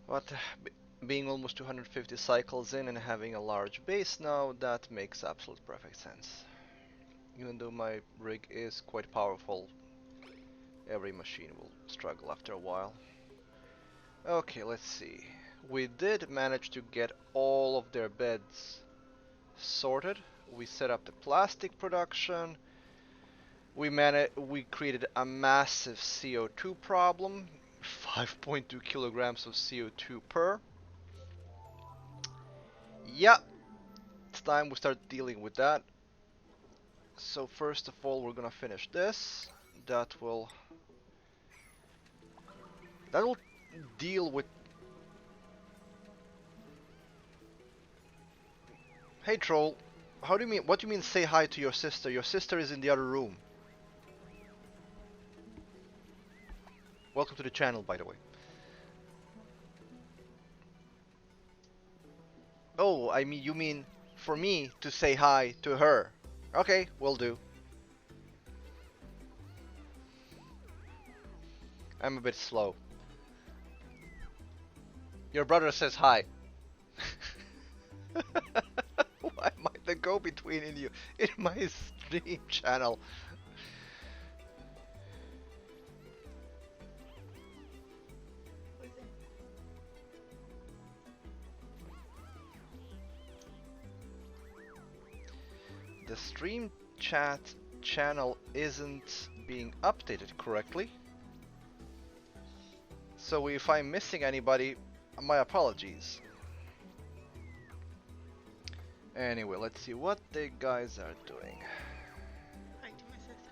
But being almost 250 cycles in and having a large base now, that makes absolute perfect sense. Even though my rig is quite powerful, every machine will struggle after a while. Okay, let's see. We did manage to get all of their beds sorted. We set up the plastic production. We created a massive CO2 problem. 5.2 kilograms of CO2 per. Yeah, it's time we start dealing with that. So first of all, we're gonna finish this. That will that will deal with. Hey troll, how do you mean? What do you mean? Say hi to your sister. Your sister is in the other room. Welcome to the channel, by the way. Oh, I mean, you mean for me to say hi to her? Okay, will do. I'm a bit slow. Your brother says hi. Why am I the go-between in my stream channel? The stream chat channel isn't being updated correctly. So if I'm missing anybody, my apologies. Anyway, let's see what the guys are doing. Hi to my sister.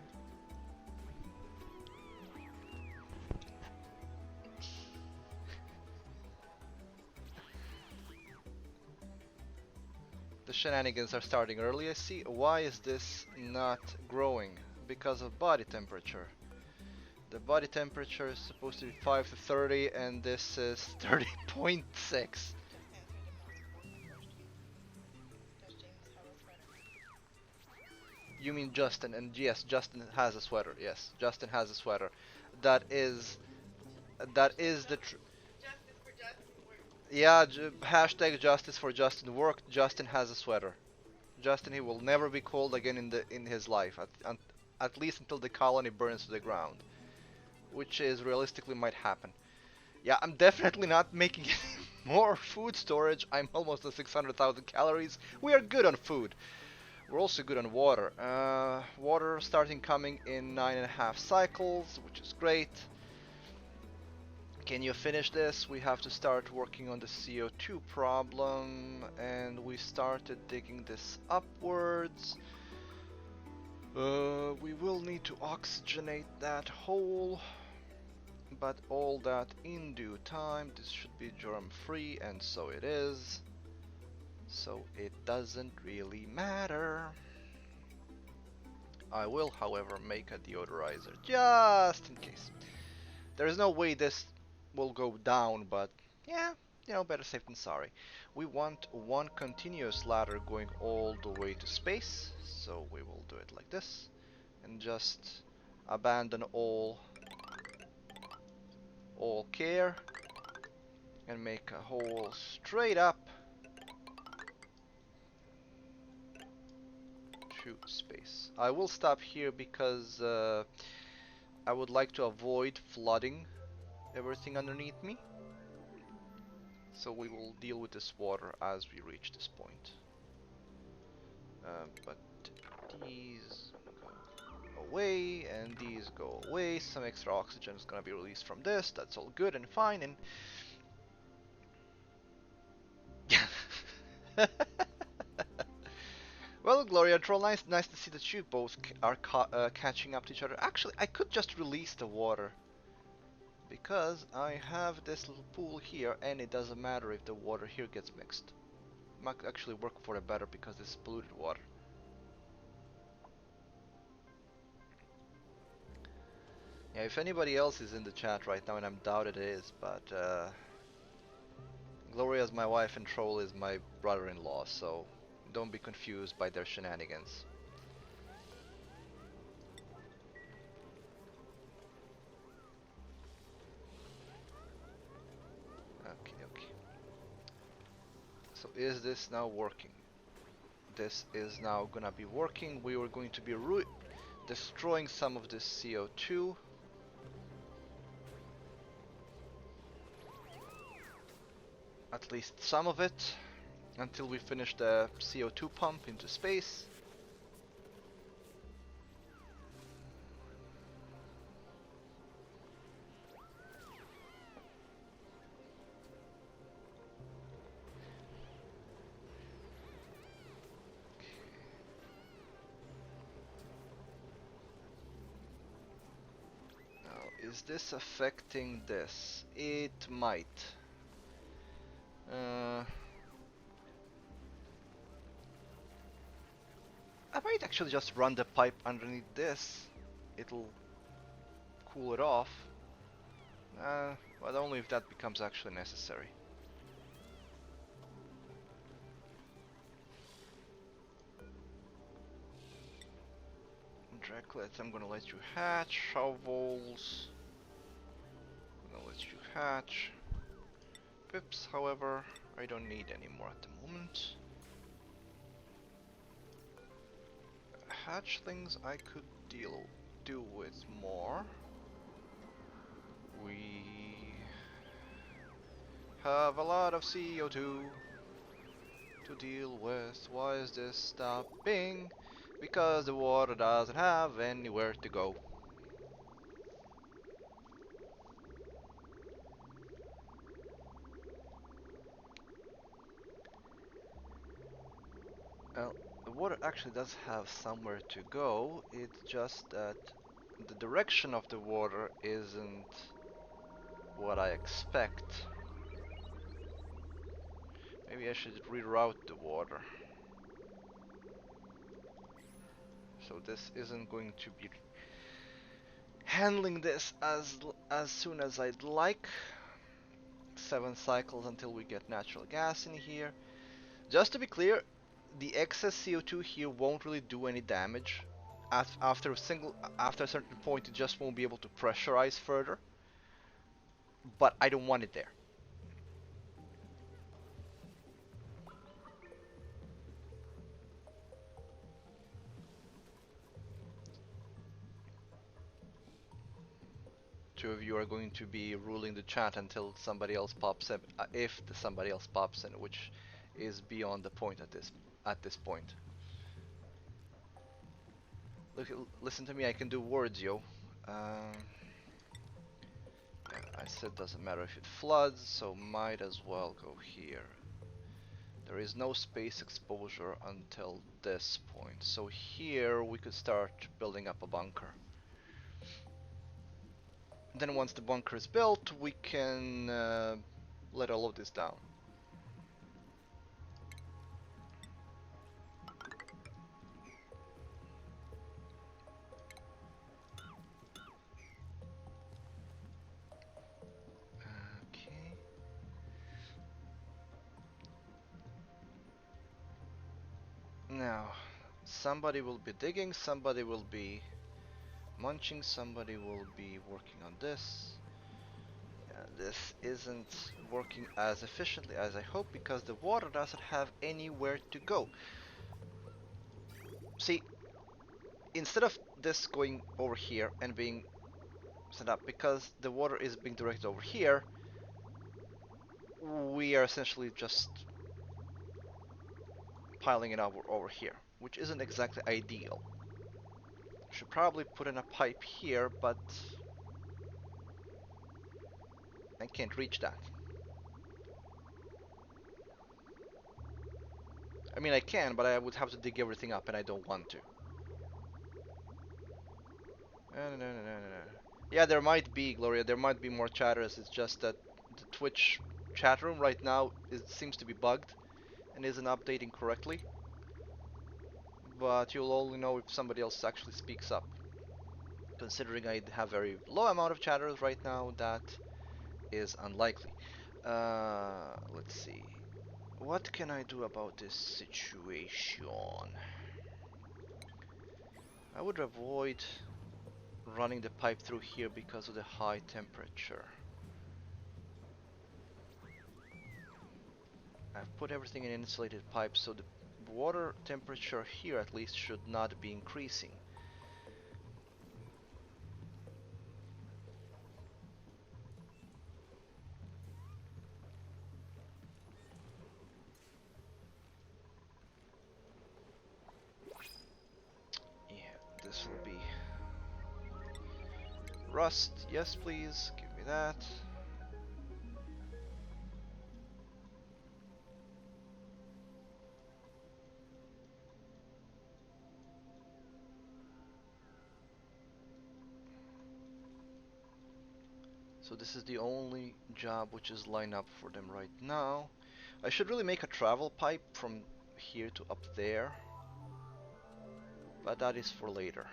The shenanigans are starting early, I see. Why is this not growing? Because of body temperature. The body temperature is supposed to be 5 to 30 and this is 30.6. Does James have a sweater? You mean Justin, and yes, Justin has a sweater. Yes, Justin has a sweater. That is that is the tr Justice for Justin work. Yeah, hashtag justice for Justin worked. Justin has a sweater. Justin, he will never be cold again in his life, at least until the colony burns to the ground, which is realistically might happen. Yeah, I'm definitely not making more food storage. I'm almost at 600,000 calories. We are good on food. We're also good on water. Water starting coming in 9.5 cycles, which is great. Can you finish this? We have to start working on the CO2 problem, and we started digging this upwards. We will need to oxygenate that hole, but all that in due time. This should be germ free, and so it is. So it doesn't really matter. I will, however, make a deodorizer just in case. There's no way this will go down, but yeah, better safe than sorry. We want one continuous ladder going all the way to space, so we will do it like this and just abandon all care and make a hole straight up to space. I will stop here because I would like to avoid flooding everything underneath me. So we will deal with this water as we reach this point. But these go away and these go away. Some extra oxygen is gonna be released from this. That's all good and fine. And well, Gloria Troll, nice to see that you both are catching up to each other. Actually, I could just release the water because I have this little pool here, and it doesn't matter if the water here gets mixed. It might actually work for the better because this is polluted water. Yeah, if anybody else is in the chat right now, and I'm doubt it is, but Gloria is my wife and Troll is my brother-in-law, so don't be confused by their shenanigans. Okay, So is this now working? This is now gonna be working. We are going to be destroying some of this CO2. At least some of it. Until we finish the CO2 pump into space. Now, is this affecting this? It might. Uh, I might actually just run the pipe underneath this. It'll cool it off. But only if that becomes actually necessary. Draclets, I'm gonna let you hatch. Shovels, I'm gonna let you hatch. Pips, however, I don't need any more at the moment. Hatchlings I could do with more. We have a lot of CO2 to deal with. Why is this stopping? Because the water doesn't have anywhere to go. Well, the water actually does have somewhere to go. It's just that the direction of the water isn't what I expect. Maybe I should reroute the water. So this isn't going to be handling this as soon as I'd like. 7 cycles until we get natural gas in here. Just to be clear, the excess CO2 here won't really do any damage. After a certain point, it just won't be able to pressurize further. But I don't want it there. Two of you are going to be ruling the chat until somebody else pops in, if somebody else pops in, which is beyond the point at this point. Look, listen to me. I can do words, yo. I said doesn't matter if it floods, so might as well go here. There is no space exposure until this point, so here we could start building up a bunker. Then once the bunker is built, we can let all of this down. Okay. Now, somebody will be digging, somebody will be munching, somebody will be working on this. This isn't working as efficiently as I hope because the water doesn't have anywhere to go. See, instead of this going over here and being set up, because the water is being directed over here, we are essentially just piling it over here, which isn't exactly ideal. Should probably put in a pipe here, but I can't reach that. I mean, I can, but I would have to dig everything up, and I don't want to. No. Yeah, there might be, Gloria, there might be more chatters. It's just that the Twitch chat room right now seems to be bugged and isn't updating correctly. But you'll only know if somebody else actually speaks up. Considering I have very low amount of chatters right now, that is unlikely. Let's see. What can I do about this situation? I would avoid running the pipe through here because of the high temperature. I've put everything in insulated pipes, so the water temperature here at least should not be increasing. Yeah, this will be rust. Yes, please, give me that. So this is the only job which is lined up for them right now. I should really make a travel pipe from here to up there, but that is for later,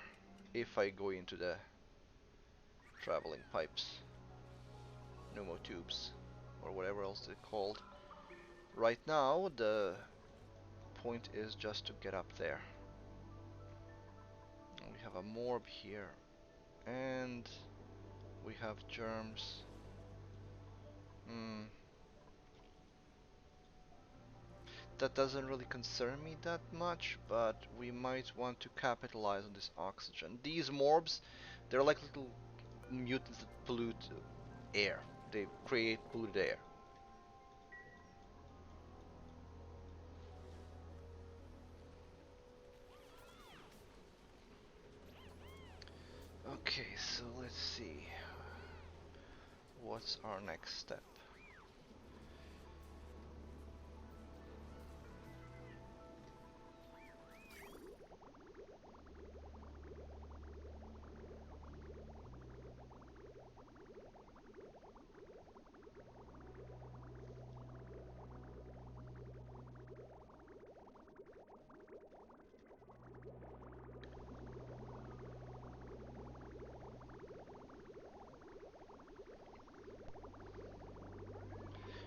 if I go into the traveling pipes, pneumotubes, or whatever else they're called. Right now, the point is just to get up there. We have a morb here, and we have germs. Hmm. That doesn't really concern me that much, but we might want to capitalize on this oxygen. These morbs, they're like little mutants that pollute air. They create polluted air. Okay, so let's see. What's our next step?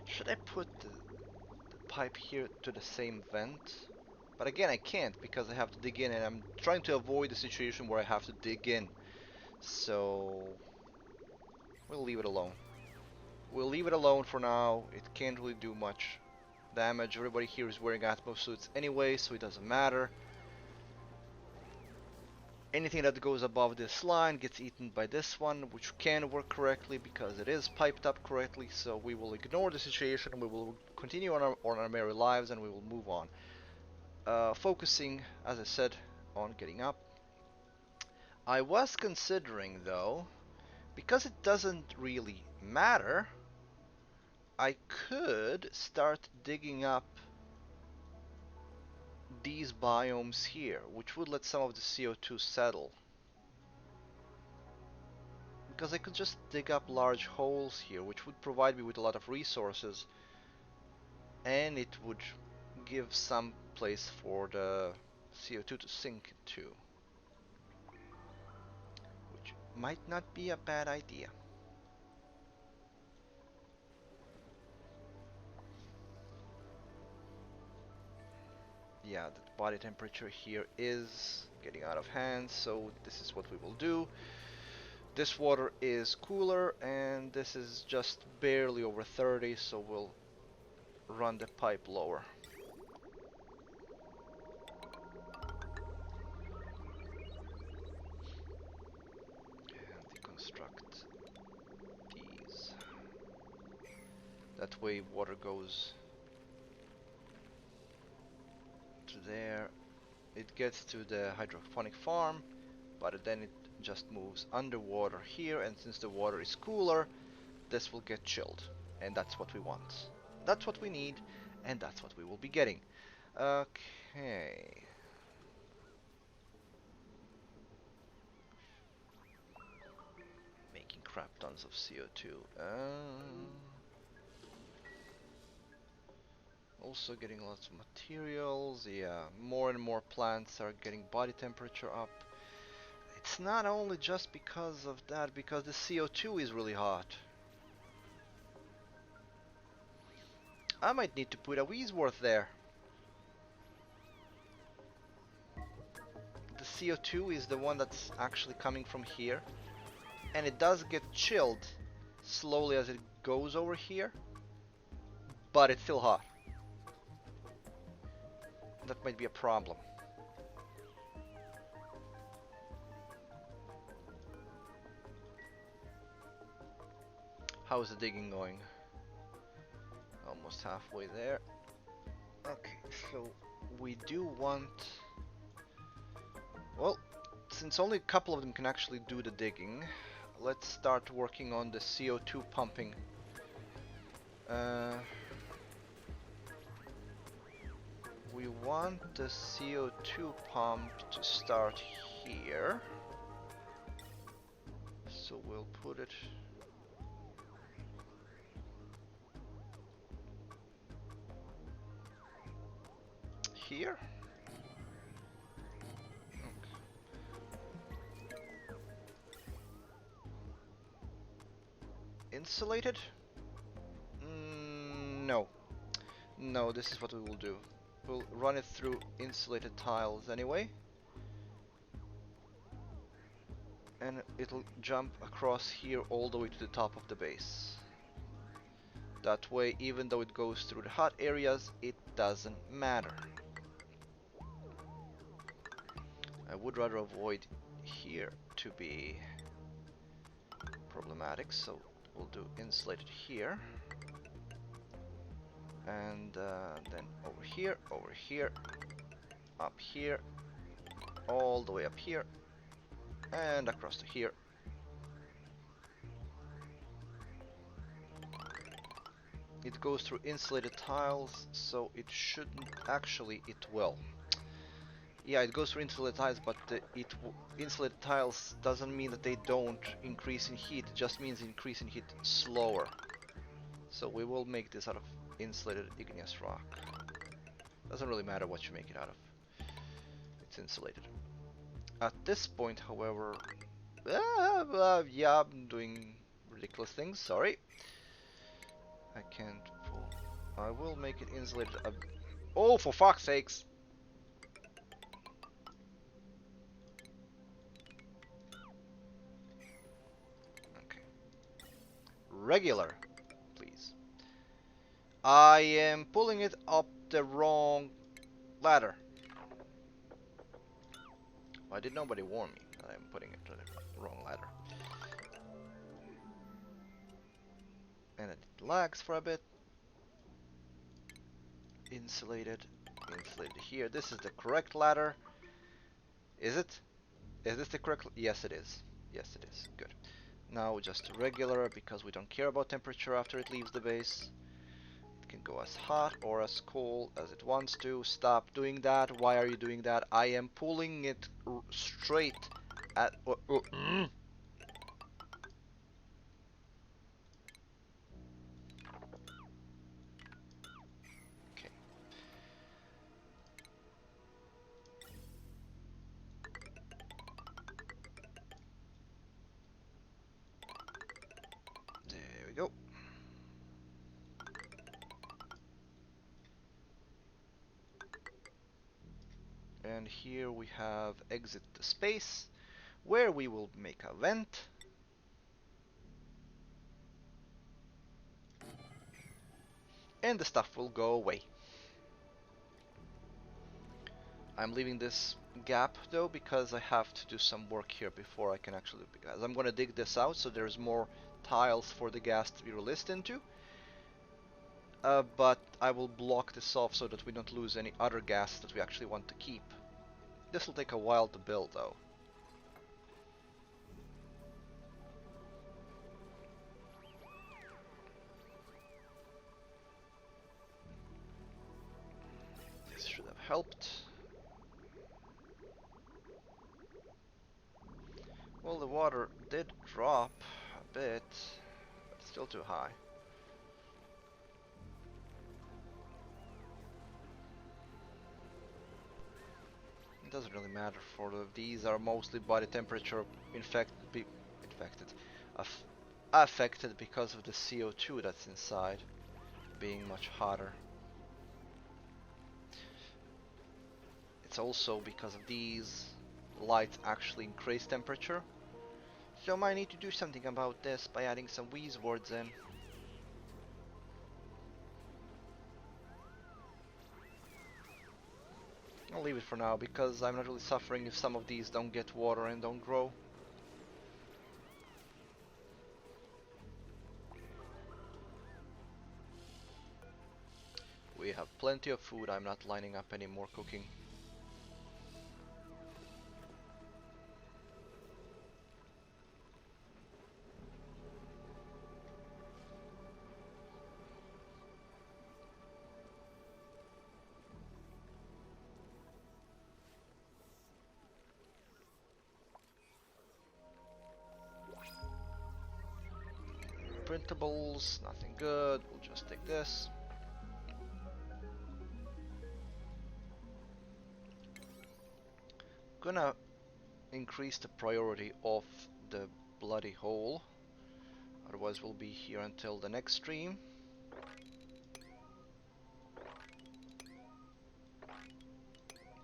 Should I put the pipe here to the same vent? But again, I can't because I have to dig in, and I'm trying to avoid the situation where I have to dig in. So we'll leave it alone. We'll leave it alone for now. It can't really do much damage. Everybody here is wearing Atmos suits anyway, so it doesn't matter. Anything that goes above this line gets eaten by this one, which can work correctly because it is piped up correctly, so we will ignore the situation, we will continue on our merry lives, and we will move on. Focusing, as I said, on getting up. I was considering, though, because it doesn't really matter, I could start digging up these biomes here, which would let some of the CO2 settle. Because I could just dig up large holes here, which would provide me with a lot of resources, and it would give some place for the CO2 to sink to, which might not be a bad idea. Yeah, the body temperature here is getting out of hand, so this is what we will do. This water is cooler, and this is just barely over 30, so we'll run the pipe lower. And deconstruct these. That way water goes to there. It gets to the hydroponic farm, but then it just moves underwater here, and since the water is cooler, this will get chilled. And that's what we want. That's what we need, and that's what we will be getting. Okay. Making crap tons of CO2. Also getting lots of materials. Yeah, more and more plants are getting body temperature up. It's not only just because of that, because the CO2 is really hot. I might need to put a Weesworth there. The CO2 is the one that's actually coming from here, and it does get chilled slowly as it goes over here, but it's still hot. that might be a problem. How's the digging going? Almost halfway there. Okay, so we do want... Well, since only a couple of them can actually do the digging, let's start working on the CO2 pumping. We want the CO2 pump to start here. So we'll put it here. Okay. Insulated? No. No, this is what we will do. We'll run it through insulated tiles anyway. And it'll jump across here all the way to the top of the base. That way, even though it goes through the hot areas, it doesn't matter. I would rather avoid here to be problematic, so we'll do insulated here. And then over here, up here, all the way up here, and across to here. It goes through insulated tiles, so it shouldn't actually, it will. Yeah, it goes through insulated tiles, but insulated tiles doesn't mean that they don't increase in heat, it just means increase in heat slower. So we will make this out of insulated igneous rock. Doesn't really matter what you make it out of. It's insulated. At this point, however, yeah, I'm doing ridiculous things, sorry. I can't pull. I will make it insulated. Oh, for fuck's sakes! Okay. Regular, please. I am pulling it up the wrong ladder. Why did nobody warn me that I'm putting it to the wrong ladder? And it lags for a bit. Insulated, insulated here. This is the correct ladder. Is it? Is this the correct? Yes, it is. Yes, it is. Good. Now just regular, because we don't care about temperature after it leaves the base. It can go as hot or as cold as it wants to. Stop doing that. Why are you doing that? I am pulling it straight at... Okay. There we go. And here we have exit the space, where we will make a vent. And the stuff will go away. I'm leaving this gap though because I have to do some work here before I can actually, because I'm going to dig this out so there's more tiles for the gas to be released into. But I will block this off so that we don't lose any other gas that we actually want to keep. This will take a while to build though. This should have helped. Well, the water did drop a bit, but it's still too high. It doesn't really matter for these are mostly body temperature affected because of the CO2 that's inside being much hotter. It's also because of these lights actually increase temperature. So I might need to do something about this by adding some wheeze words in. I'll leave it for now because I'm not really suffering if some of these don't get water and don't grow. We have plenty of food. I'm not lining up any more cooking. Printables, nothing good. We'll just take this. Gonna increase the priority of the bloody hole. Otherwise we'll be here until the next stream.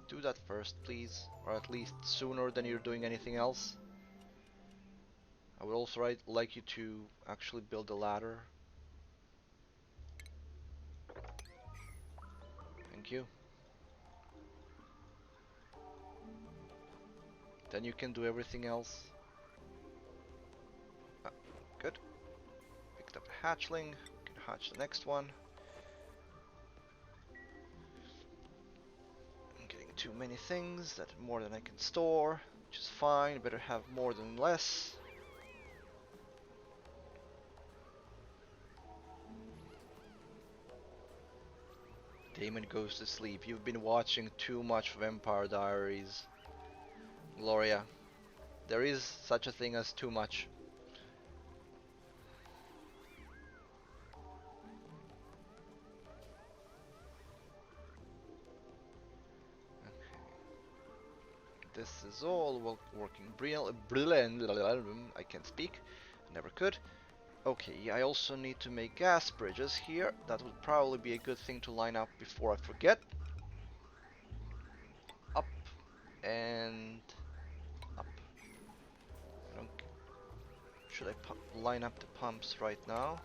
Do that first, please. Or at least sooner than you're doing anything else. I would also like you to actually build a ladder. Thank you. Then you can do everything else. Ah, good. Picked up a hatchling. We can hatch the next one. I'm getting too many things. That more than I can store, which is fine. Better have more than less. Damon goes to sleep. You've been watching too much Vampire Diaries. Gloria, there is such a thing as too much. This is all working brilliant. I can't speak. Never could. Okay, I also need to make gas bridges here. That would probably be a good thing to line up before I forget. Up and up. I don't. Should I line up the pumps right now?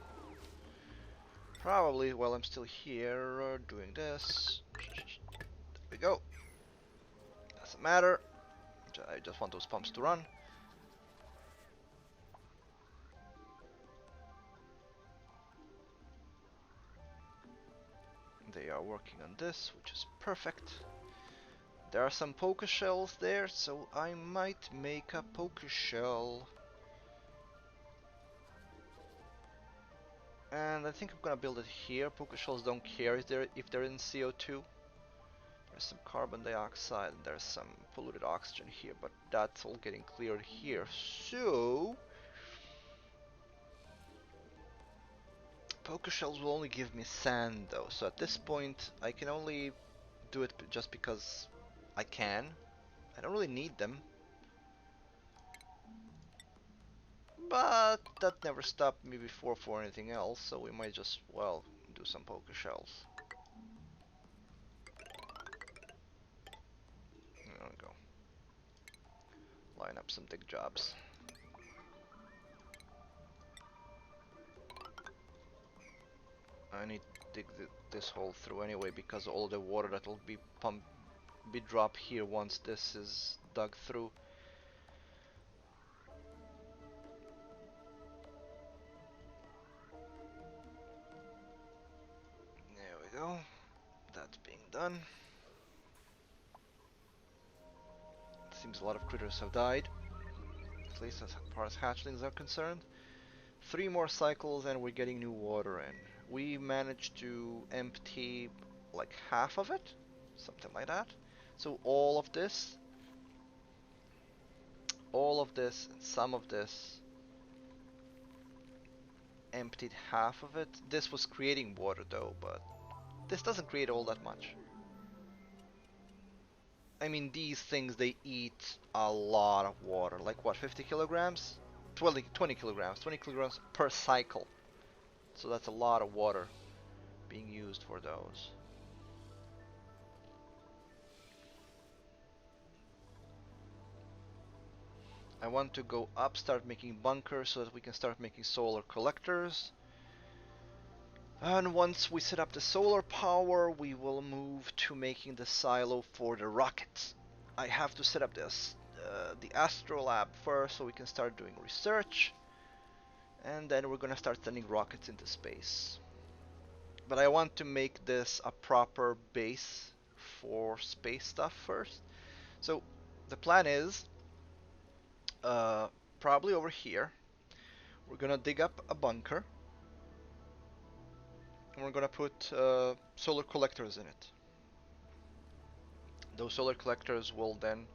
Probably while I'm still here doing this. There we go. Doesn't matter. I just want those pumps to run. They are working on this, which is perfect. There are some poker shells there, so I might make a poker shell. And I think I'm gonna build it here. Poker shells don't care if they're in CO2. There's some carbon dioxide and there's some polluted oxygen here, but that's all getting cleared here. So poker shells will only give me sand though, so at this point I can only do it just because I can. I don't really need them. But that never stopped me before for anything else, so we might just, well, do some poker shells. There we go. Line up some dig jobs. I need to dig this hole through anyway because all the water that will be dropped here once this is dug through. There we go. That's being done. It seems a lot of critters have died, at least as far as hatchlings are concerned. 3 more cycles and we're getting new water in. We managed to empty like half of it, something like that. So all of this, and some of this emptied half of it. This was creating water though, but this doesn't create all that much. I mean, these things, they eat a lot of water. Like what, 50 kilograms? 20 kilograms. 20 kilograms per cycle. So that's a lot of water being used for those. I want to go up, start making bunkers so that we can start making solar collectors. And once we set up the solar power, we will move to making the silo for the rockets. I have to set up the astrolab first so we can start doing research, and then we're gonna start sending rockets into space. But I want to make this a proper base for space stuff first. So the plan is uh, probably over here. We're gonna dig up a bunker, and we're gonna put solar collectors in it. Those solar collectors will then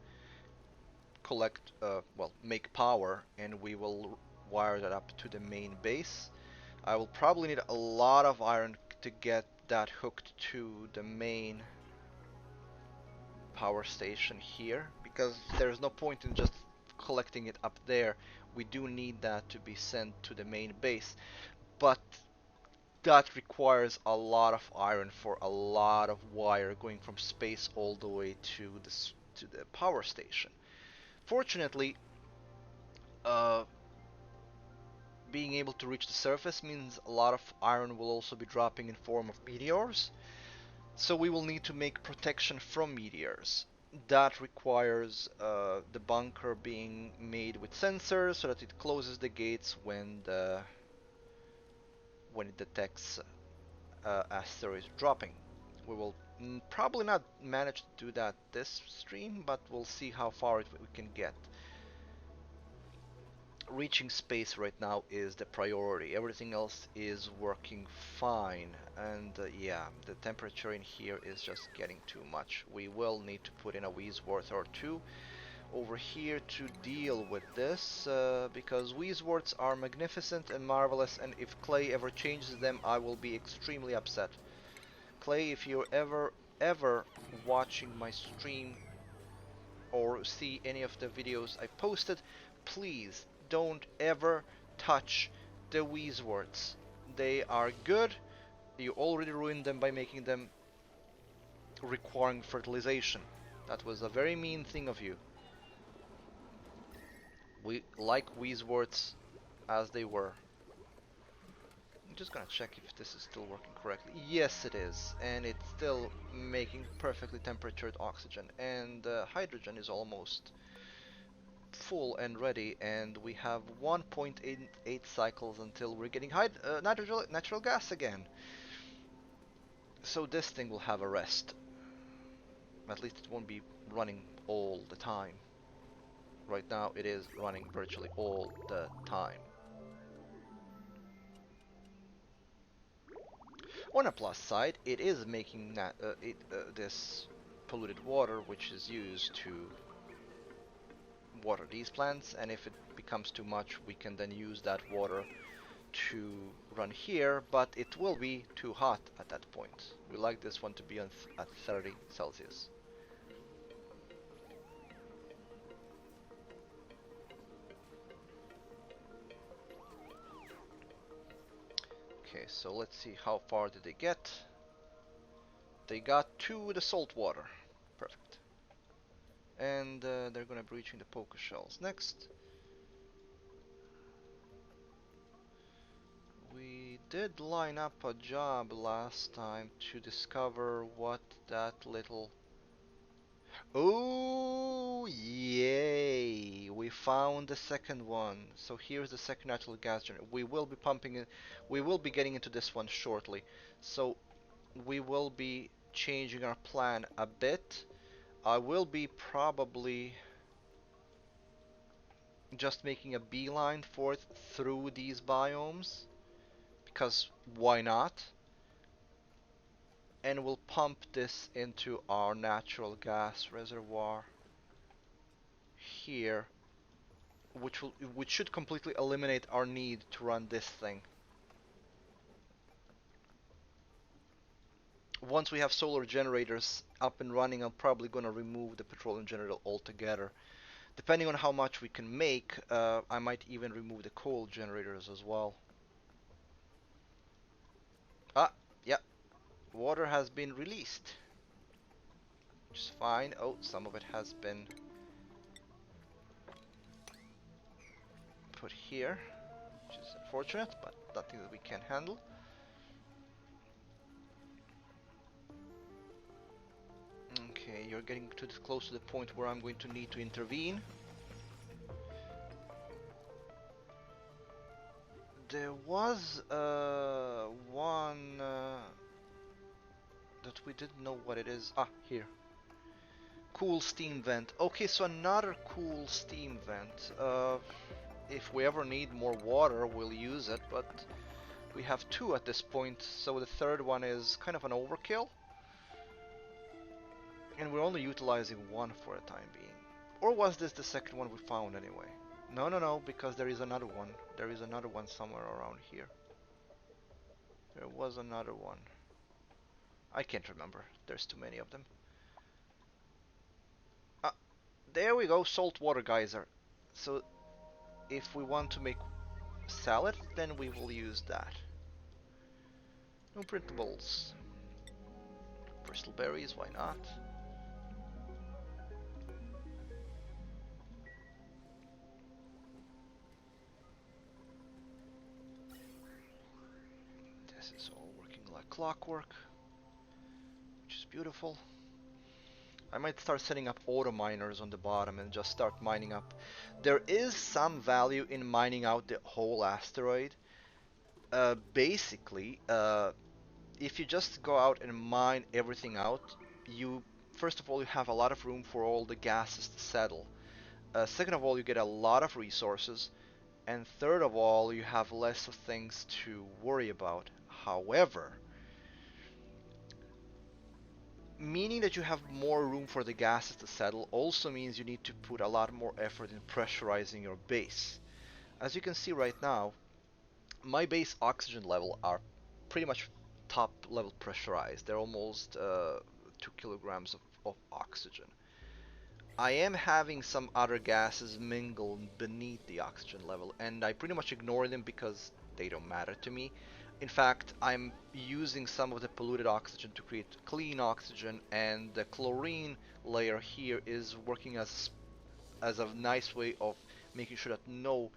collect, well, make power, and we will wire that up to the main base. I will probably need a lot of iron to get that hooked to the main power station here, because there's no point in just collecting it up there. We do need that to be sent to the main base, but that requires a lot of iron for a lot of wire going from space all the way to the power station. Fortunately, uh, being able to reach the surface means a lot of iron will also be dropping in form of meteors. So we will need to make protection from meteors. That requires the bunker being made with sensors so that it closes the gates when it detects asteroids dropping. We will probably not manage to do that this stream, but we'll see how far we can get. Reaching space right now is the priority. Everything else is working fine. And yeah, the temperature in here is just getting too much. We will need to put in a Wheezeworth or two over here to deal with this, because Wheezeworths are magnificent and marvelous, and if Clay ever changes them, I will be extremely upset. Clay, if you're ever watching my stream or see any of the videos I posted, please don't ever touch the Wheezeworths. They are good. You already ruined them by making them requiring fertilization. That was a very mean thing of you. We like Wheezeworths as they were. I'm just gonna check if this is still working correctly. Yes, it is, and it's still making perfectly temperatured oxygen, and hydrogen is almost full and ready, and we have 1.88 cycles until we're getting natural gas again. So this thing will have a rest. At least it won't be running all the time. Right now it is running virtually all the time. On a plus side, it is making this polluted water, which is used to water these plants, and if it becomes too much, we can then use that water to run here, but it will be too hot at that point. We like this one to be on at 30 Celsius. Okay, so let's see how far did they get. They got to the salt water. Perfect. And they're gonna be reaching the poker shells next. We did line up a job last time to discover what that little... Oh, yay! We found the second one. So here's the second natural gas generator. We will be pumping it. We will be getting into this one shortly. So we will be changing our plan a bit. I will be probably just making a beeline for it through these biomes, because why not? And we'll pump this into our natural gas reservoir here, which should completely eliminate our need to run this thing. Once we have solar generators up and running, I'm probably gonna remove the petroleum generator altogether. Depending on how much we can make, I might even remove the coal generators as well. Ah, yeah, water has been released, which is fine. Oh, some of it has been put here, which is unfortunate, but nothing that we can handle. Okay, you're getting close to the point where I'm going to need to intervene. There was one that we didn't know what it is. Ah, here. Cool steam vent. Okay, so another cool steam vent. If we ever need more water, we'll use it, but we have two at this point, so the third one is kind of an overkill. And we're only utilizing one for the time being. Or was this the second one we found anyway? No, no, no, because there is another one. There is another one somewhere around here. There was another one. I can't remember. There's too many of them. Ah, there we go, saltwater geyser. So if we want to make salad, then we will use that. No printables. Bristleberries, why not? This is all working like clockwork, which is beautiful. I might start setting up auto miners on the bottom and just start mining up. There is some value in mining out the whole asteroid. Basically, if you just go out and mine everything out, you first of all you have a lot of room for all the gases to settle. Second of all, you get a lot of resources, and third of all, you have less of things to worry about. However, meaning that you have more room for the gases to settle also means you need to put a lot more effort in pressurizing your base. As you can see right now, my base oxygen level are pretty much top level pressurized. They're almost 2 kilograms of oxygen. I am having some other gases mingle beneath the oxygen level, and I pretty much ignore them because they don't matter to me. In fact, I'm using some of the polluted oxygen to create clean oxygen, and the chlorine layer here is working as a nice way of making sure that no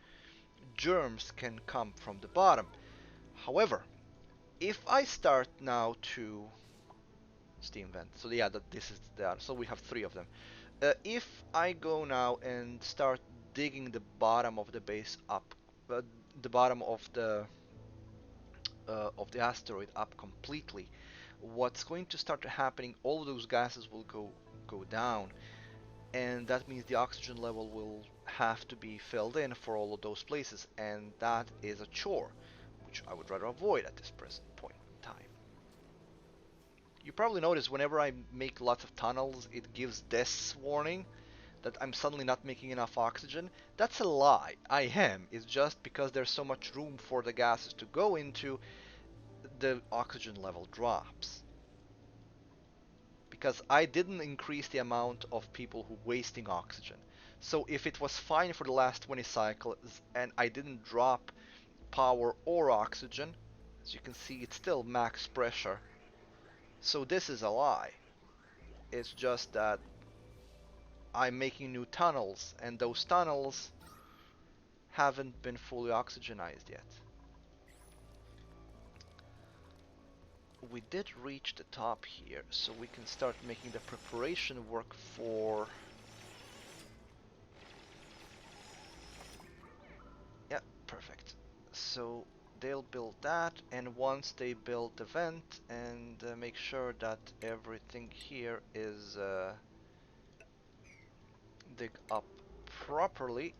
germs can come from the bottom. However, if I start now to steam vent, so yeah, this is that. So we have three of them. If I go now and start digging the bottom of the base up, the bottom of the asteroid up completely, what's going to start happening? All of those gases will go down, and that means the oxygen level will have to be filled in for all of those places, and that is a chore, which I would rather avoid at this present point in time. You probably notice whenever I make lots of tunnels, it gives this warning that I'm suddenly not making enough oxygen. That's a lie. I am. It's just because there's so much room for the gases to go into, the oxygen level drops. Because I didn't increase the amount of people who wasting oxygen. So if it was fine for the last 20 cycles and I didn't drop power or oxygen, as you can see, it's still max pressure. So this is a lie. It's just that I'm making new tunnels, and those tunnels haven't been fully oxygenized yet. We did reach the top here, so we can start making the preparation work for... Yeah, perfect. So they'll build that, and once they build the vent and make sure that everything here is dig up properly,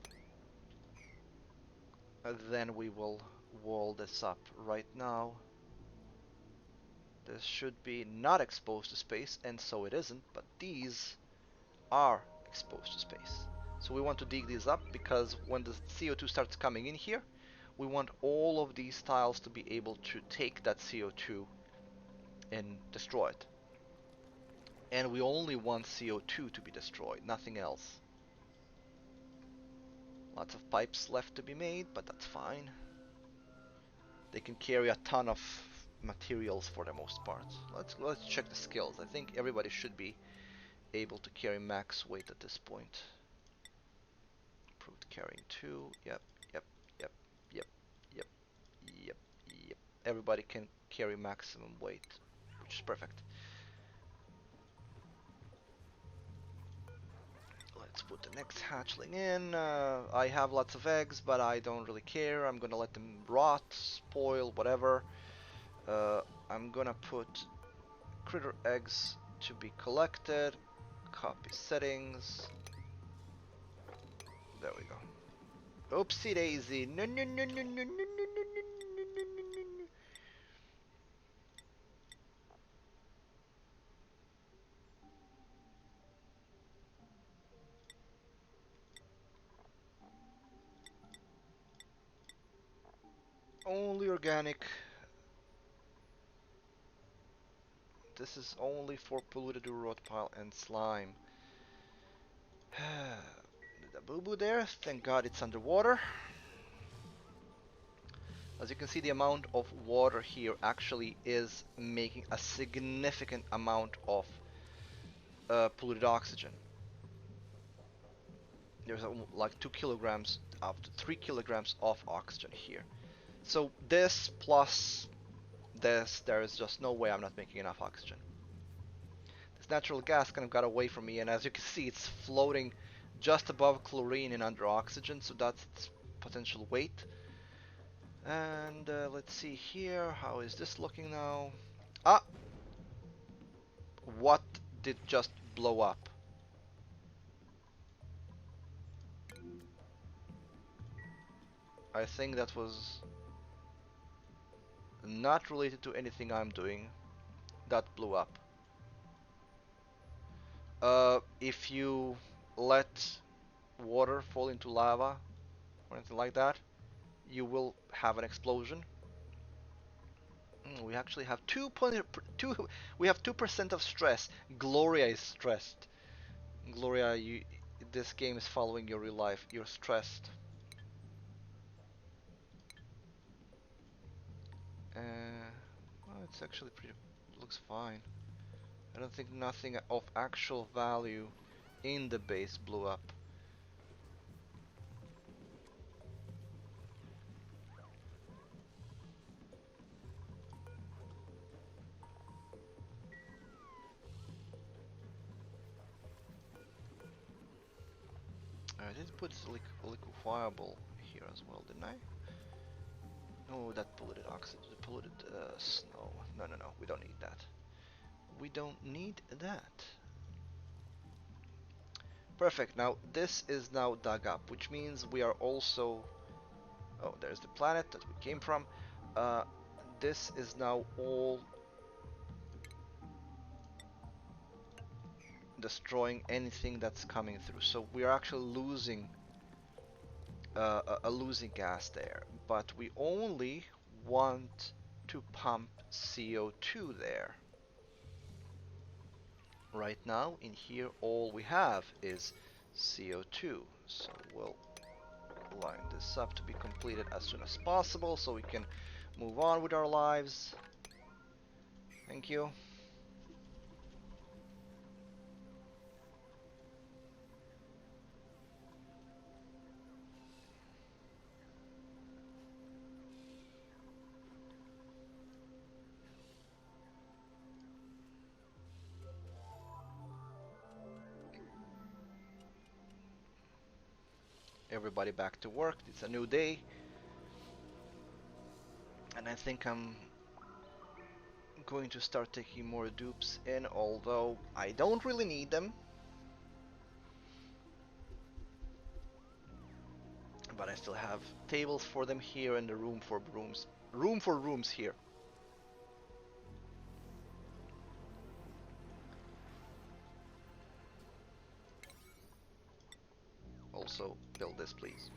then we will wall this up. Right now, this should be not exposed to space, and so it isn't, but these are exposed to space. So we want to dig these up because when the CO2 starts coming in here, we want all of these tiles to be able to take that CO2 and destroy it. And we only want CO2 to be destroyed, nothing else. Lots of pipes left to be made, but that's fine. They can carry a ton of materials for the most part. Let's check the skills. I think everybody should be able to carry max weight at this point. Improved carrying 2. Yep, yep, yep, yep, yep, yep, yep. Everybody can carry maximum weight, which is perfect. Let's put the next hatchling in. I have lots of eggs, but I don't really care. I'm gonna let them rot, spoil, whatever. Uh, I'm gonna put critter eggs to be collected. Copy settings. There we go. Oopsie daisy. No, no, no, no, no, no, no, no, no, no, no, no. Only organic. This is only for polluted rot pile and slime. The boo-boo there. Thank God it's underwater. As you can see, the amount of water here actually is making a significant amount of polluted oxygen. There's like 2 kilograms up to 3 kilograms of oxygen here. So this plus this, there is just no way I'm not making enough oxygen. This natural gas kind of got away from me, and as you can see, it's floating just above chlorine and under oxygen, so that's its potential weight. And let's see here, how is this looking now? Ah, what did just blow up? I think that was not related to anything I'm doing. That blew up. If you let water fall into lava or anything like that, you will have an explosion. We actually have 2.2. We have 2% of stress. Gloria is stressed. Gloria, this game is following your real life. You're stressed. Well, it's actually pretty. Looks fine. I don't think nothing of actual value in the base blew up. I did put liquefiable here as well, didn't I? No, that polluted oxygen, polluted snow. No, no, no, we don't need that. We don't need that. Perfect, now this is now dug up, which means we are also... Oh, there's the planet that we came from. Uh, this is now all destroying anything that's coming through. So we are actually losing a losing gas there, but we only want to pump CO2 there. Right now in here all we have is CO2, so we'll line this up to be completed as soon as possible so we can move on with our lives. Thank you. Everybody back to work. It's a new day. And I think I'm going to start taking more dupes in, although I don't really need them. But I still have tables for them here and the room for rooms. Room for rooms here. Also, build this, please.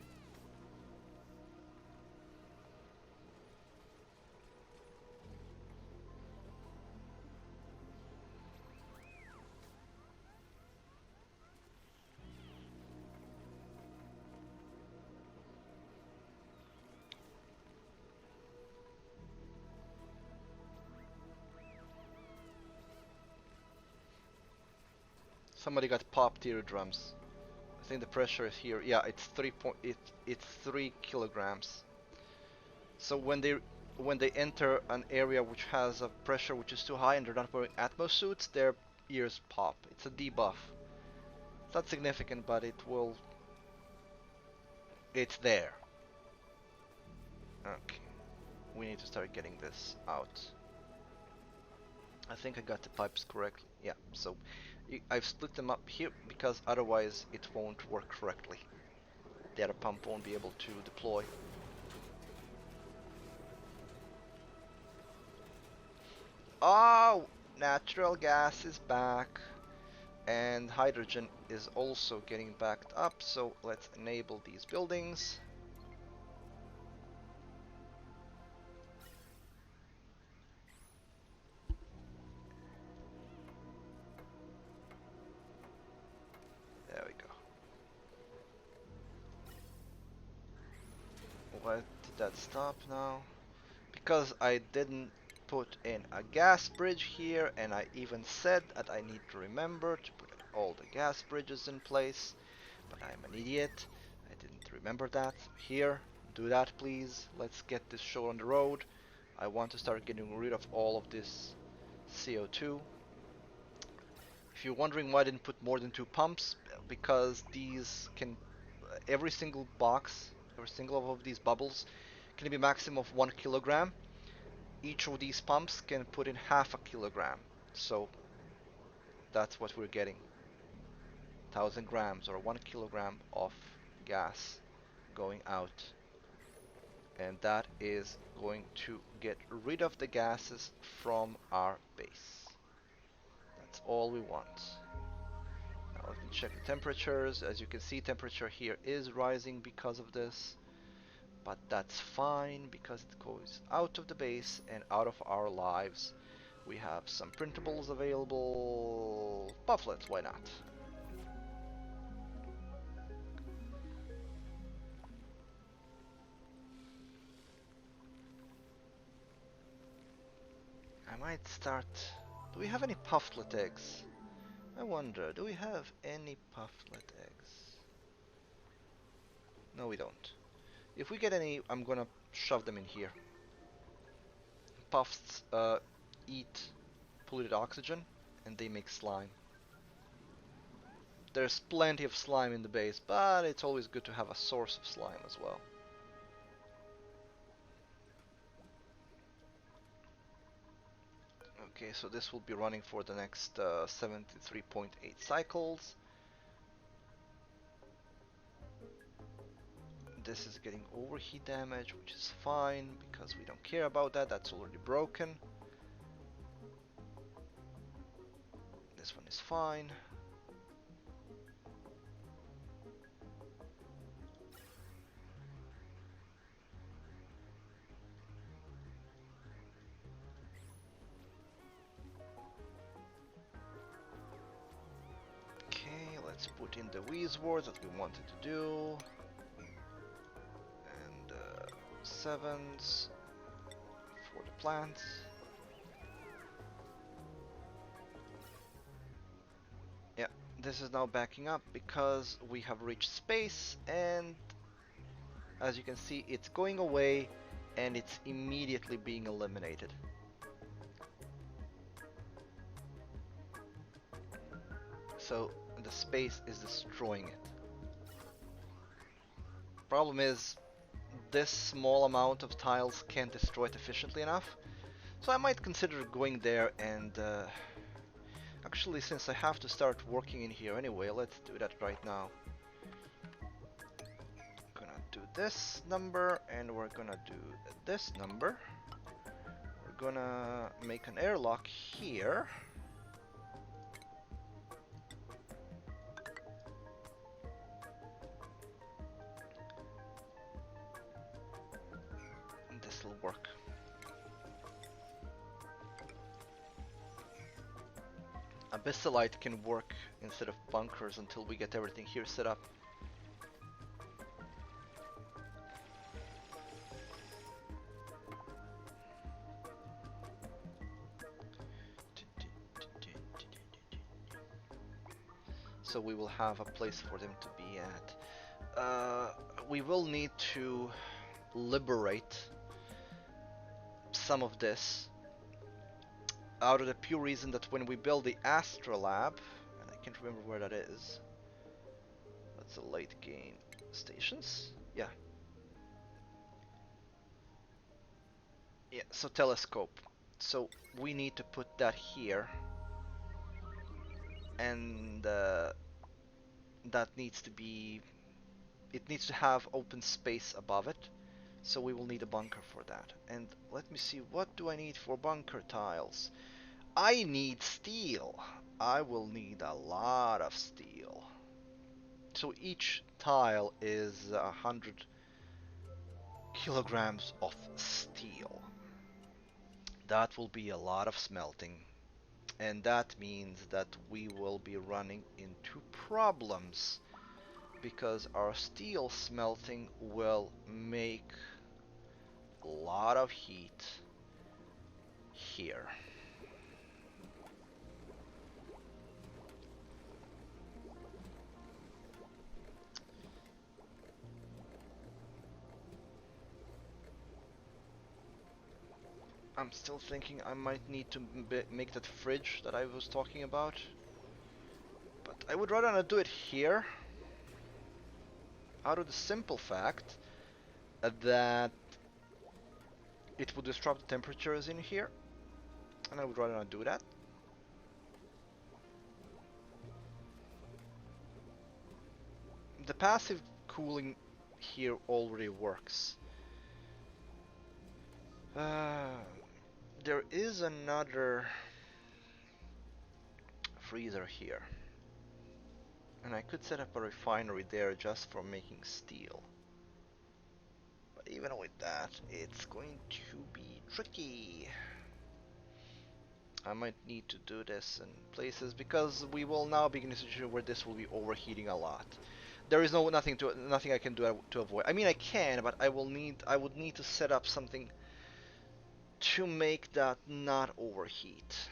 Somebody got popped eardrums. I think the pressure is here. Yeah, it's 3 kilograms. So when they enter an area which has a pressure which is too high and they're not wearing Atmos suits, their ears pop. It's a debuff. not significant, but it's there. Okay, we need to start getting this out. I think I got the pipes correctly. Yeah, so I've split them up here because otherwise it won't work correctly. The other pump won't be able to deploy. Oh, natural gas is back. And hydrogen is also getting backed up, so let's enable these buildings. There we go. Why did that stop now? Because I didn't put in a gas bridge here, and I even said that I need to remember to put all the gas bridges in place, but I'm an idiot. I didn't remember that. Here, do that please. Let's get this show on the road. I want to start getting rid of all of this CO2. If you're wondering why I didn't put more than 2 pumps, because these can, every single box, every single of these bubbles can be a maximum of 1 kilogram. Each of these pumps can put in half a kilogram. So that's what we're getting. 1,000 grams or 1 kilogram of gas going out. And that is going to get rid of the gases from our base. That's all we want. Now let me check the temperatures. As you can see, temperature here is rising because of this, but that's fine because it goes out of the base and out of our lives. We have some printables available. Pufflets, why not? I might start. Do we have any pufflet eggs? I wonder, do we have any pufflet eggs? No, we don't. If we get any, I'm gonna shove them in here. Puffs eat polluted oxygen and they make slime. There's plenty of slime in the base, but it's always good to have a source of slime as well. Okay, so this will be running for the next 73.8 cycles. This is getting overheat damage, which is fine because we don't care about that. That's already broken. This one is fine. Okay, let's put in the Wheezewort that we wanted to do. And 7s for the plants. Yeah, this is now backing up because we have reached space, and as you can see, it's going away and it's immediately being eliminated. So the space is destroying it. Problem is, this small amount of tiles can't destroy it efficiently enough. So I might consider going there and actually, since I have to start working in here anyway, let's do that right now. Gonna do this number and we're gonna do this number. We're gonna make an airlock here. And this will work. Abyssalite can work instead of bunkers until we get everything here set up. So we will have a place for them to be at. We will need to liberate some of this out of the pure reason that when we build the Astrolab, and I can't remember where that is, the late game stations. Yeah, yeah. So telescope. So we need to put that here, and that needs to be. It needs to have open space above it. So we will need a bunker for that. And let me see, what do I need for bunker tiles? I need steel. I will need a lot of steel. So each tile is 100 kilograms of steel. That will be a lot of smelting. And that means that we will be running into problems because our steel smelting will make a lot of heat here. I'm still thinking I might need to make that fridge that I was talking about. But I would rather not do it here. Out of the simple fact that it would disrupt the temperatures in here. And I would rather not do that. The passive cooling here already works. Uh, there is another freezer here. And I could set up a refinery there just for making steel. But even with that, it's going to be tricky. I might need to do this in places because we will now be in a situation where this will be overheating a lot. There is nothing I can do to avoid. I mean I can, but I would need to set up something to make that not overheat.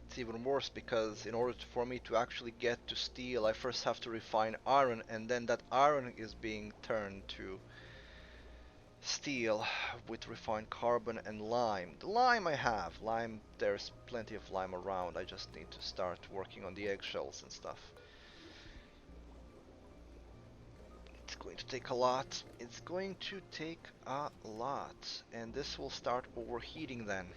It's even worse because in order for me to actually get to steel, I first have to refine iron, and then that iron is being turned to steel with refined carbon and lime. The lime I have. Lime, there's plenty of lime around. I just need to start working on the eggshells and stuff. It's going to take a lot. It's going to take a lot. And this will start overheating then.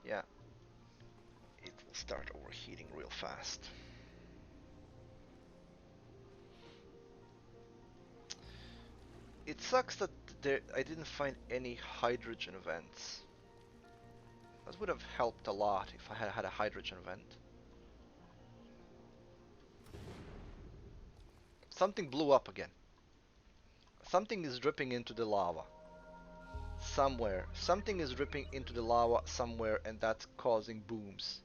Yeah, it will start overheating real fast. It sucks that I didn't find any hydrogen vents. That would have helped a lot if I had had a hydrogen vent. Something blew up again. Something is dripping into the lava. Somewhere. Something is dripping into the lava somewhere, and that's causing booms.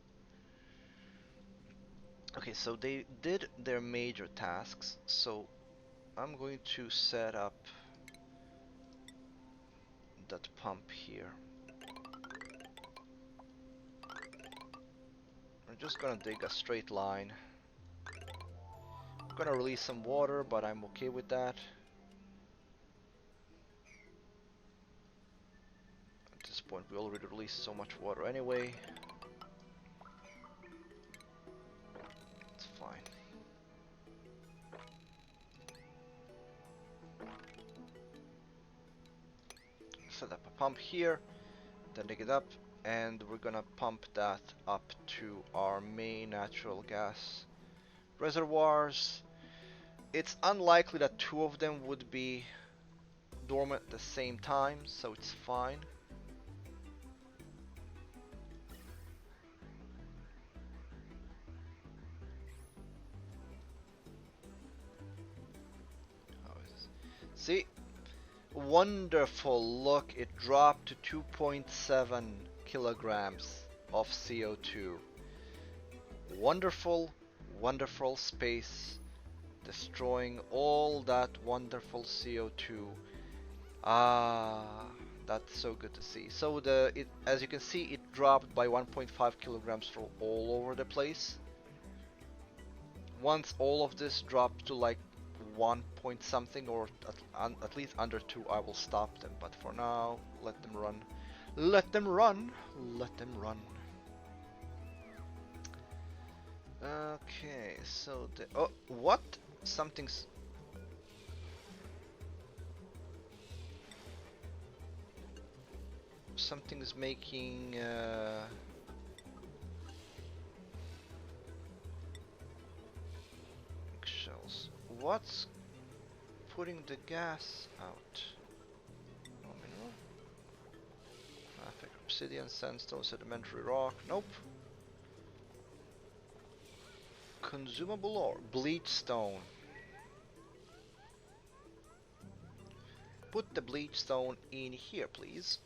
Okay, so they did their major tasks, so I'm going to set up that pump here. I'm just gonna dig a straight line. I'm gonna release some water, but I'm okay with that. At this point, we already released so much water anyway. It's fine. Set up a pump here, then dig it up, and we're gonna pump that up to our main natural gas reservoirs. It's unlikely that two of them would be dormant at the same time, so it's fine. See? Wonderful, look, it dropped to 2.7 kilograms of CO2. Wonderful, wonderful space destroying all that wonderful CO2. Ah, that's so good to see. So as you can see, it dropped by 1.5 kilograms from all over the place. Once all of this dropped to like 1 point something or at least under 2, I will stop them. But for now, let them run. Let them run. Let them run. Okay, so oh, what? Something's something's making shells. What's putting the gas out? No mineral. Traffic, obsidian, sandstone, sedimentary rock. Nope. Consumable ore. Bleach stone. Put the bleach stone in here, please.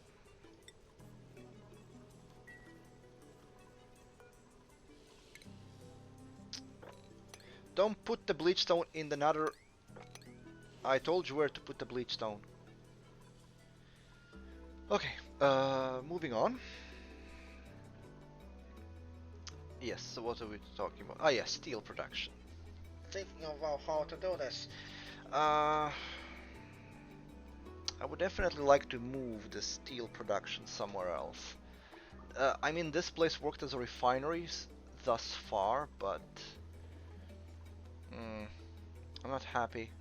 Don't put the bleach stone in another. I told you where to put the bleach stone. Okay, moving on. Yes, so what are we talking about? Ah, yes, steel production. Thinking of how to do this. I would definitely like to move the steel production somewhere else. I mean, this place worked as a refinery thus far, but I'm not happy.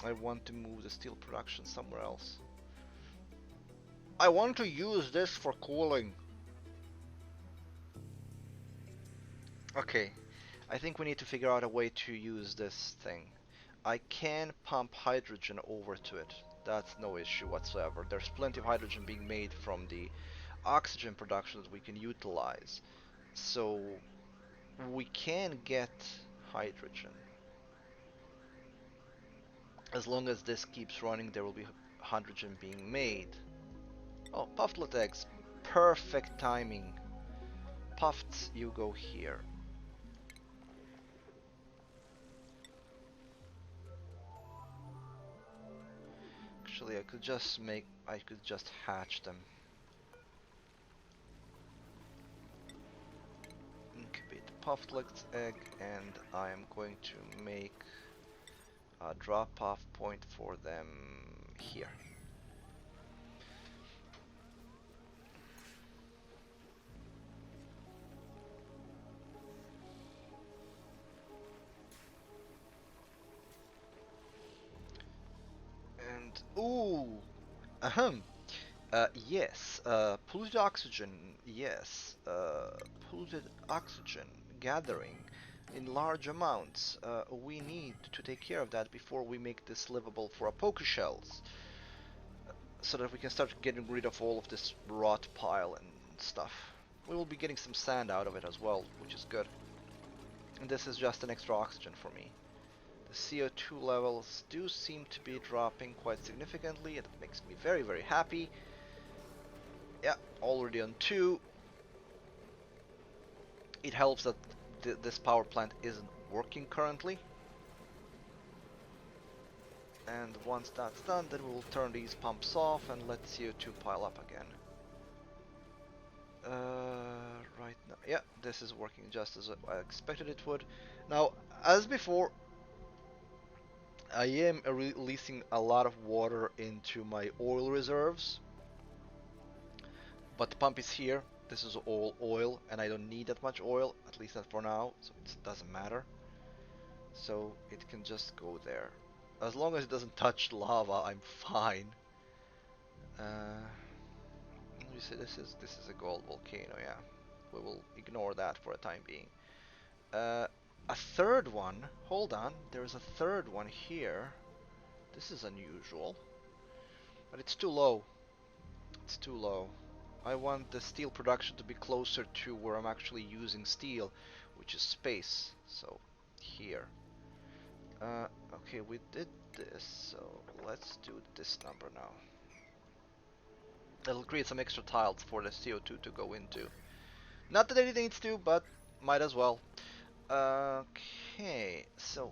I want to move the steel production somewhere else. I want to use this for cooling. Okay, I think we need to figure out a way to use this thing. I can pump hydrogen over to it. That's no issue whatsoever. There's plenty of hydrogen being made from the oxygen production that we can utilize. So we can get hydrogen. As long as this keeps running, there will be hydrogen being made. Oh, pufflet eggs. Perfect timing. Puffed, you go here. Actually, I could just hatch them. Incubate the pufflet egg, and I am going to make a drop-off point for them here. And ooh, ahem. Yes. Polluted oxygen. Yes. Polluted oxygen gathering in large amounts. We need to take care of that before we make this livable for our poker shells, so that we can start getting rid of all of this rot pile and stuff. We will be getting some sand out of it as well, which is good. And this is just an extra oxygen for me. The CO2 levels do seem to be dropping quite significantly, and it makes me very, very happy. Yeah, already on 2. It helps that this power plant isn't working currently. And once that's done, then we'll turn these pumps off and let CO2 pile up again. Right now, yeah, this is working just as I expected it would. Now, as before, I am releasing a lot of water into my oil reserves, but the pump is here. This is all oil, and I don't need that much oil, at least not for now, so it doesn't matter. So it can just go there. As long as it doesn't touch lava, I'm fine. You see, this is a gold volcano, yeah. We will ignore that for the time being. A third one. Hold on, there's a third one here. This is unusual, but it's too low. It's too low. I want the steel production to be closer to where I'm actually using steel, which is space. So here. Okay, we did this, so let's do this number now. It'll create some extra tiles for the CO2 to go into. Not that it needs to, but might as well. Okay, so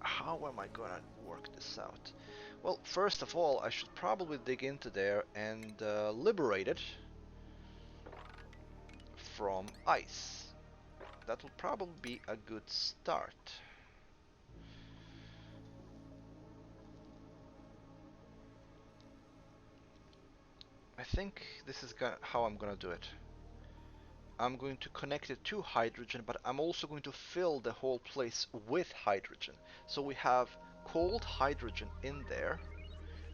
how am I gonna work this out? Well, first of all, I should probably dig into there and liberate it from ice. That will probably be a good start. I think this is how I'm gonna do it. I'm going to connect it to hydrogen, but I'm also going to fill the whole place with hydrogen. So we have cold hydrogen in there.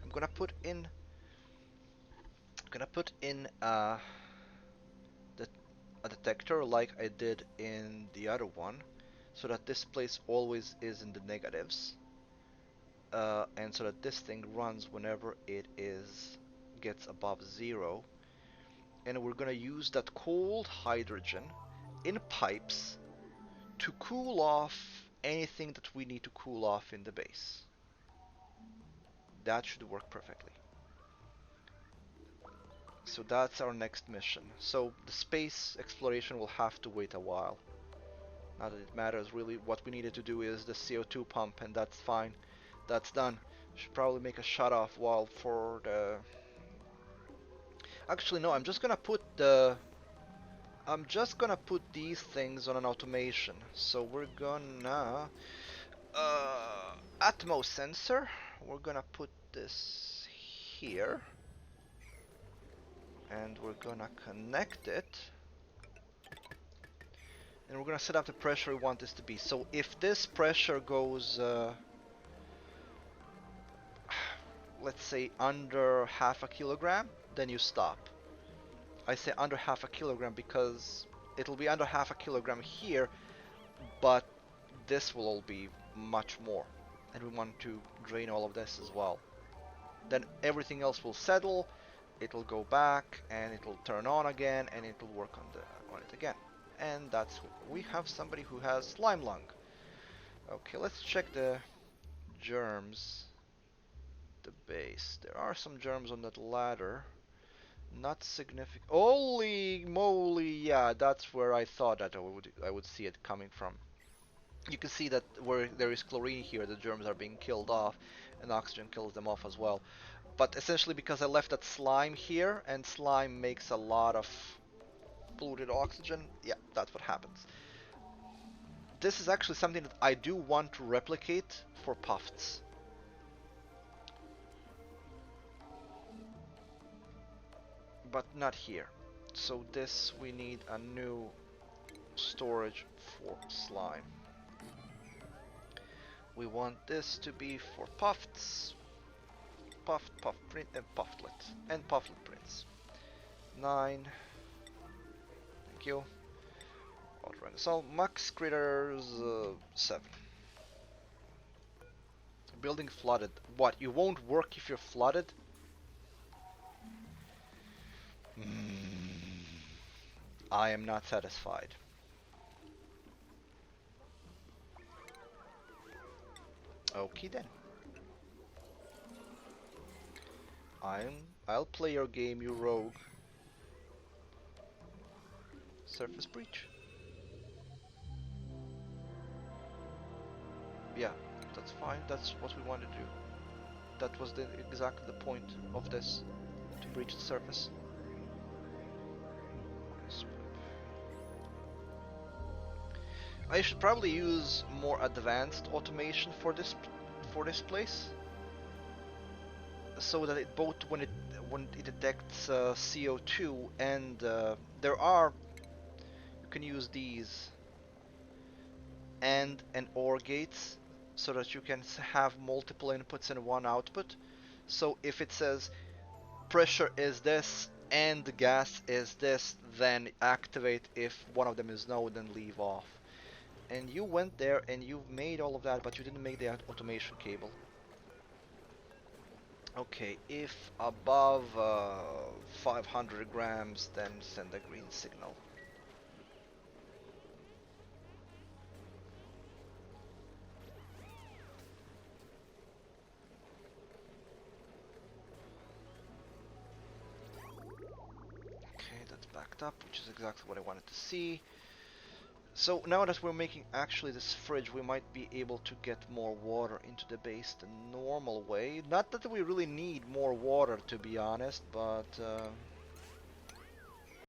I'm gonna put in the, a detector like I did in the other one, so that this place always is in the negatives, and so that this thing runs whenever it is gets above zero. And we're gonna use that cold hydrogen in pipes to cool off anything that we need to cool off in the base. That should work perfectly. So that's our next mission. So the space exploration will have to wait a while. Not that it matters really. What we needed to do is the CO2 pump, and that's fine. That's done. Should probably make a shut-off valve for the... Actually, no. I'm just gonna put these things on an automation. So we're gonna Atmos sensor. We're gonna put this here, and we're gonna connect it, and we're gonna set up the pressure we want this to be. So if this pressure goes, let's say under half a kilogram, then you stop. I say under half a kilogram because it'll be under half a kilogram here, but this will all be much more, and we want to drain all of this as well. Then everything else will settle, it'll go back, and it'll turn on again, and it'll work on it again. And that's we have somebody who has slime lung. Okay, let's check the germs. The base. There are some germs on that ladder. Not significant. Holy moly! Yeah, that's where I thought that I would see it coming from. You can see that where there is chlorine here, the germs are being killed off, and oxygen kills them off as well. But essentially because I left that slime here, and slime makes a lot of polluted oxygen, yeah, that's what happens. This is actually something that I do want to replicate for puffs, but not here. So this, we need a new storage for slime. We want this to be for puffs, puffed, puff print, and pufflet, and pufflet prints. 9, thank you. So max critters 7. Building flooded. What? You won't work if you're flooded? Mm, I am not satisfied. Okay then. I'll play your game, you rogue. Surface breach. Yeah, that's fine. That's what we want to do. That was exactly the point of this, to breach the surface. I should probably use more advanced automation for this place, so that it both when it detects CO2 and there are you can use these and OR gates so that you can have multiple inputs and one output. So if it says pressure is this and the gas is this, then activate. If one of them is no, then leave off. And you went there and you made all of that, but you didn't make the automation cable. Okay, if above 500 grams, then send a green signal. Okay, that's backed up, which is exactly what I wanted to see. So now that we're making actually this fridge, we might be able to get more water into the base the normal way. Not that we really need more water, to be honest, but